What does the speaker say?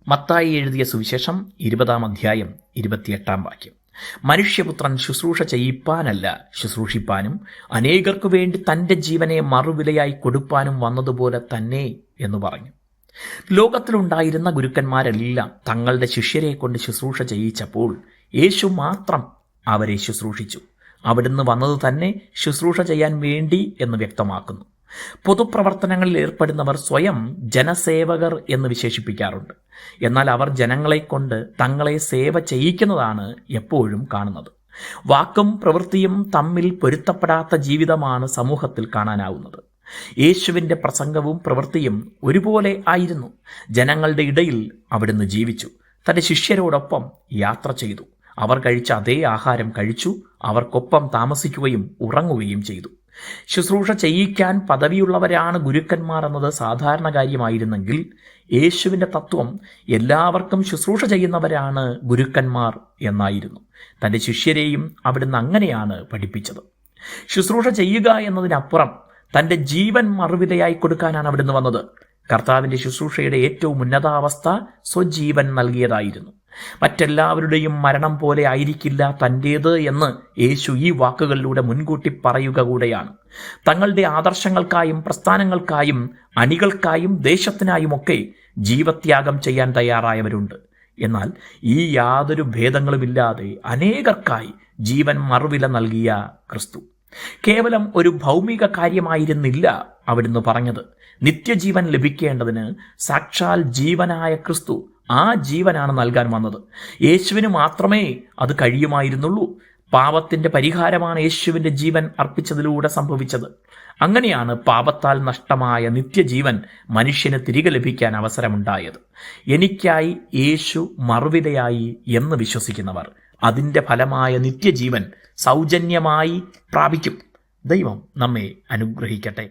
മത്തായി എഴുതിയ സുവിശേഷം 20-ാം അധ്യായം 28-ാം വാക്യം. മനുഷ്യപുത്രൻ ശുശ്രൂഷ ചെയ്യിപ്പാനല്ല, ശുശ്രൂഷിപ്പാനും അനേകർക്കു വേണ്ടി തൻ്റെ ജീവനെ മറുവിലയായി കൊടുപ്പാനും വന്നതുപോലെ തന്നെ എന്ന് പറഞ്ഞു. ലോകത്തിലുണ്ടായിരുന്ന ഗുരുക്കന്മാരെല്ലാം തങ്ങളുടെ ശിഷ്യരെ കൊണ്ട് ശുശ്രൂഷ ചെയ്യിച്ചപ്പോൾ യേശു മാത്രം അവരെ ശുശ്രൂഷിച്ചു. അവിടുന്ന് വന്നത് തന്നെ ശുശ്രൂഷ ചെയ്യാൻ വേണ്ടി എന്ന് വ്യക്തമാക്കുന്നു. പൊതുപ്രവർത്തനങ്ങളിൽ ഏർപ്പെടുന്നവർ സ്വയം ജനസേവകർ എന്ന് വിശേഷിപ്പിക്കാറുണ്ട്. എന്നാൽ അവർ ജനങ്ങളെ കൊണ്ട് തങ്ങളെ സേവ ചെയ്യിക്കുന്നതാണ് എപ്പോഴും കാണുന്നത്. വാക്കും പ്രവൃത്തിയും തമ്മിൽ പൊരുത്തപ്പെടാത്ത ജീവിതമാണ് സമൂഹത്തിൽ കാണാനാവുന്നത്. യേശുവിൻ്റെ പ്രസംഗവും പ്രവൃത്തിയും ഒരുപോലെ ആയിരുന്നു. ജനങ്ങളുടെ ഇടയിൽ അവിടുന്ന് ജീവിച്ചു. തൻ്റെ ശിഷ്യരോടൊപ്പം യാത്ര ചെയ്തു. അവർ കഴിച്ച അതേ ആഹാരം കഴിച്ചു. അവർക്കൊപ്പം താമസിക്കുകയും ഉറങ്ങുകയും ചെയ്തു. ശുശ്രൂഷ ചെയ്യിക്കാൻ പദവിയുള്ളവരാണ് ഗുരുക്കന്മാർ എന്നത് സാധാരണ കാര്യമായിരുന്നെങ്കിൽ, യേശുവിൻ്റെ തത്വം എല്ലാവർക്കും ശുശ്രൂഷ ചെയ്യുന്നവരാണ് ഗുരുക്കന്മാർ എന്നായിരുന്നു. തൻ്റെ ശിഷ്യരെയും അവിടുന്ന് അങ്ങനെയാണ് പഠിപ്പിച്ചത്. ശുശ്രൂഷ ചെയ്യുക എന്നതിനപ്പുറം തൻ്റെ ജീവൻ മറുവിലയായി കൊടുക്കാനാണ് അവിടുന്ന് വന്നത്. കർത്താവിൻ്റെ ശുശ്രൂഷയുടെ ഏറ്റവും ഉന്നതാവസ്ഥ സ്വജീവൻ നൽകിയതായിരുന്നു. മറ്റെല്ലാവരുടെയും മരണം പോലെ ആയിരിക്കില്ല തൻ്റേത് എന്ന് യേശു ഈ വാക്കുകളിലൂടെ മുൻകൂട്ടി പറയുക കൂടെയാണ്. തങ്ങളുടെ ആദർശങ്ങൾക്കായും പ്രസ്ഥാനങ്ങൾക്കായും അണികൾക്കായും ദേശത്തിനായുമൊക്കെ ജീവത്യാഗം ചെയ്യാൻ തയ്യാറായവരുണ്ട്. എന്നാൽ ഈ യാതൊരു ഭേദങ്ങളുമില്ലാതെ അനേകർക്കായി ജീവൻ മറുവില നൽകിയ ക്രിസ്തു കേവലം ഒരു ഭൗമിക കാര്യമായിരുന്നില്ല അവിടുന്ന് പറഞ്ഞത്. നിത്യജീവൻ ലഭിക്കേണ്ടതിന് സാക്ഷാൽ ജീവനായ ക്രിസ്തു ആ ജീവനാണ് നൽകാൻ വന്നത്. യേശുവിന് മാത്രമേ അത് കഴിയുമായിരുന്നുള്ളൂ. പാപത്തിൻ്റെ പരിഹാരമാണ് യേശുവിൻ്റെ ജീവൻ അർപ്പിച്ചതിലൂടെ സംഭവിച്ചത്. അങ്ങനെയാണ് പാപത്താൽ നഷ്ടമായ നിത്യജീവൻ മനുഷ്യന് തിരികെ ലഭിക്കാൻ അവസരമുണ്ടായത്. എനിക്കായി യേശു മറുവിലയായി എന്ന് വിശ്വസിക്കുന്നവർ അതിൻ്റെ ഫലമായ നിത്യജീവൻ സൗജന്യമായി പ്രാപിക്കും. ദൈവം നമ്മെ അനുഗ്രഹിക്കട്ടെ.